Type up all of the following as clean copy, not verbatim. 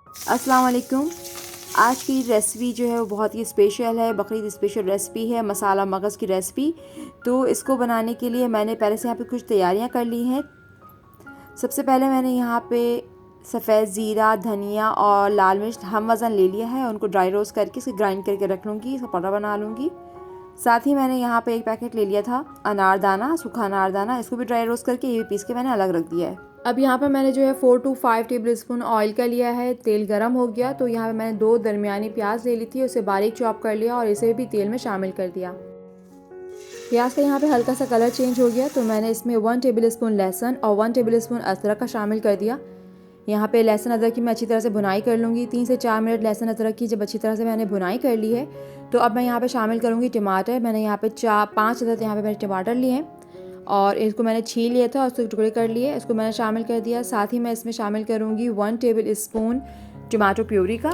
अस्सलाम वालेकुम। आज की रेसिपी जो है वो बहुत ही स्पेशल है, बकरीद स्पेशल रेसिपी है, मसाला मगज़ की रेसिपी। तो इसको बनाने के लिए मैंने पहले से यहाँ पे कुछ तैयारियाँ कर ली हैं। सबसे पहले मैंने यहाँ पे सफ़ेद ज़ीरा, धनिया और लाल मिर्च हम वज़न ले लिया है। उनको ड्राई रोस्ट करके इसे ग्राइंड करके रख लूँगी, इसका पाउडर बना लूँगी। साथ ही मैंने यहाँ पे एक पैकेट ले लिया था अनारदाना, सूखा अनारदाना, इसको भी ड्राई रोस्ट करके ये भी पीस के मैंने अलग रख दिया है। अब यहाँ पर मैंने जो है 4 to 5 टेबल स्पून ऑयल का लिया है। तेल गरम हो गया तो यहाँ पे मैंने 2 दरमियानी प्याज ले ली थी, उसे बारीक चॉप कर लिया और इसे भी तेल में शामिल कर दिया। प्याज का यहाँ पे हल्का सा कलर चेंज हो गया तो मैंने इसमें 1 टेबल स्पून लहसुन और 1 टेबल स्पून अदरक का शामिल कर दिया। यहाँ पे लहसुन अदरक की मैं अच्छी तरह से भुनाई कर लूँगी। 3 से 4 मिनट लहसुन अदरक की जब अच्छी तरह से मैंने भुनाई कर ली है तो अब मैं यहाँ पे शामिल करूँगी टमाटर। मैंने यहाँ पे 5 अदद यहाँ पे मैंने टमाटर लिए हैं और इसको मैंने छील लिया था और उसके टुकड़े कर लिए, इसको मैंने शामिल कर दिया। साथ ही मैं इसमें शामिल करूँगी 1 टेबल स्पून टमाटो प्यूरी का।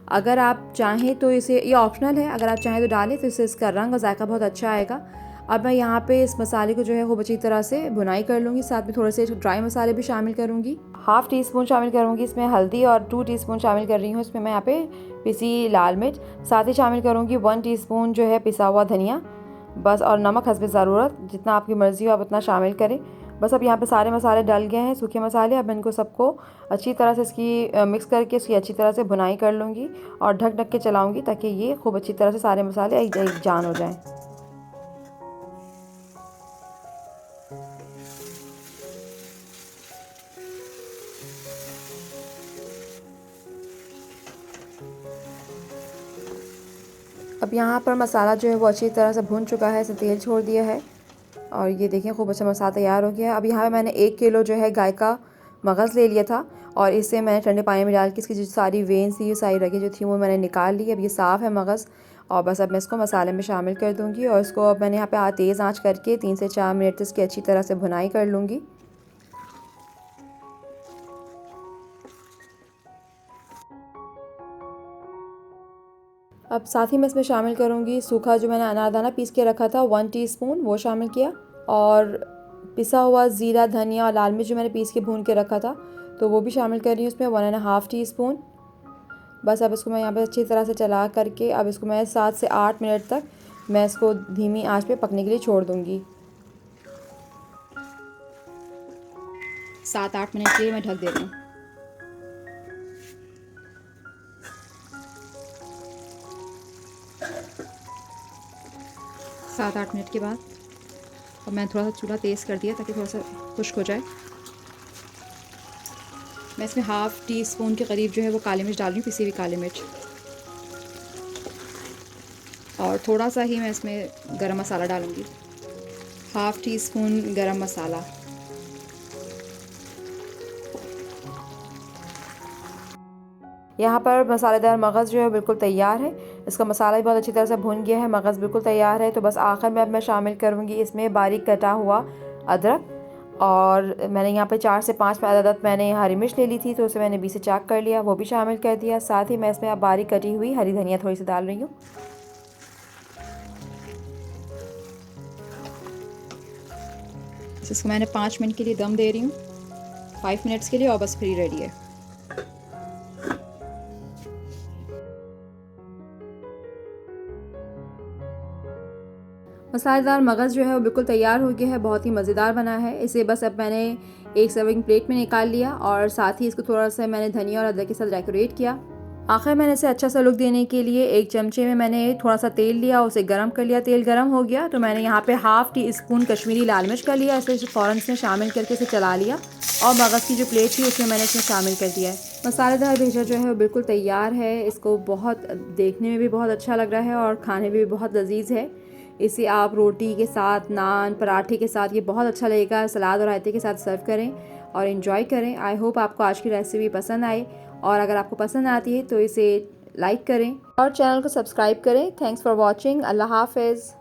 अगर आप चाहें तो इसे, ये ऑप्शनल है, अगर आप चाहें तो डालें तो इससे इसका रंग और जायका बहुत अच्छा आएगा। अब मैं यहाँ पे इस मसाले को जो है खूब अच्छी तरह से भुनाई कर लूँगी। साथ में थोड़े से ड्राई मसाले भी शामिल करूँगी। हाफ़ टी स्पून शामिल करूँगी इसमें हल्दी और 2 टीस्पून शामिल कर रही हूँ इसमें मैं यहाँ पे पिसी लाल मिर्च। साथ ही शामिल करूँगी 1 टीस्पून जो है पिसा हुआ धनिया, बस, और नमक हस्बे ज़रूरत, जितना आपकी मर्ज़ी हो आप उतना शामिल करें। बस अब यहाँ पे सारे मसाले डल गए हैं, सूखे मसाले। अब इनको सबको अच्छी तरह से इसकी मिक्स करके इसकी अच्छी तरह से भुनाई कर लूँगी और ढक ढक के चलाऊँगी ताकि ये खूब अच्छी तरह से सारे मसाले एक जान हो जाएँ। अब यहाँ पर मसाला जो है वो अच्छी तरह से भुन चुका है, इसने तेल छोड़ दिया है और ये देखें खूब अच्छा मसाला तैयार हो गया है। अब यहाँ पे मैंने 1 किलो जो है गाय का मगज़ ले लिया था और इसे मैंने ठंडे पानी में डाल के इसकी जो सारी वेन्स थी, सारी रगें जो थी वो मैंने निकाल ली। अब ये साफ़ है मगज़ और बस अब मैं इसको मसाले में शामिल कर दूँगी और इसको अब मैंने यहाँ पे तेज़ आँच करके 3 से 4 मिनट इसकी अच्छी तरह से भुनाई कर लूँगी। अब साथ ही मैं इसमें शामिल करूँगी सूखा जो मैंने अनारदाना पीस के रखा था 1 टीस्पून, वो शामिल किया, और पिसा हुआ ज़ीरा, धनिया और लाल मिर्च जो मैंने पीस के भून के रखा था तो वो भी शामिल कर रही हूँ इसमें 1.5 टीस्पून। बस अब इसको मैं यहाँ पे अच्छी तरह से चला करके अब इसको मैं 7 से 8 मिनट तक मैं इसको धीमी आंच पे पकने के लिए छोड़ दूँगी। 7-8 मिनट के लिए मैं ढक दे रही हूँ। 7-8 मिनट के बाद अब मैंने थोड़ा सा चूल्हा तेज़ कर दिया ताकि थोड़ा सा खुश्क हो जाए। मैं इसमें हाफ़ टी स्पून के करीब जो है वो काली मिर्च डाल रही हूँ, पिसी हुई काली मिर्च, और थोड़ा सा ही मैं इसमें गरम मसाला डालूँगी, हाफ़ टी स्पून गरम मसाला। यहाँ पर मसालेदार मगज़ जो है बिल्कुल तैयार है। इसका मसाला भी बहुत अच्छी तरह से भुन गया है, मगज़ बिल्कुल तैयार है। तो बस आखिर में अब मैं शामिल करूँगी इसमें बारीक कटा हुआ अदरक, और मैंने यहाँ पे 4 से 5 अदद मैंने हरी मिर्च ले ली थी तो उसे मैंने बीच से चाक कर लिया, वो भी शामिल कर दिया। साथ ही मैं इसमें अब बारीक कटी हुई हरी धनिया थोड़ी सी डाल रही हूँ। इसको मैंने 5 मिनट के लिए दम दे रही हूँ, 5 मिनट्स के लिए, और बस फिर रेडी है। मसालेदार मगज़ जो है वो बिल्कुल तैयार हो गया है, बहुत ही मज़ेदार बना है। इसे बस अब मैंने एक सर्विंग प्लेट में निकाल लिया और साथ ही इसको थोड़ा सा मैंने धनिया और अदरक के साथ डेकोरेट किया। आखिर मैंने इसे अच्छा सा लुक देने के लिए एक चमचे में मैंने थोड़ा सा तेल लिया, उसे गर्म कर लिया। तेल गर्म हो गया तो मैंने यहाँ पे हाफ़ टी स्पून कश्मीरी लाल मिर्च का लिया, इसे फ़ौरन इसमें शामिल करके इसे चला लिया और मगज़ की जो प्लेट थी उसमें मैंने इसमें शामिल कर दिया है। मसालेदार भेजा जो है वो बिल्कुल तैयार है। इसको बहुत देखने में भी बहुत अच्छा लग रहा है और खाने में भी बहुत लजीज है। इसे आप रोटी के साथ, नान, पराठे के साथ ये बहुत अच्छा लगेगा। सलाद और रायते के साथ सर्व करें और इन्जॉय करें। आई होप आपको आज की रेसिपी पसंद आए, और अगर आपको पसंद आती है तो इसे लाइक करें और चैनल को सब्सक्राइब करें। Thanks for watching. अल्लाह हाफ़िज़।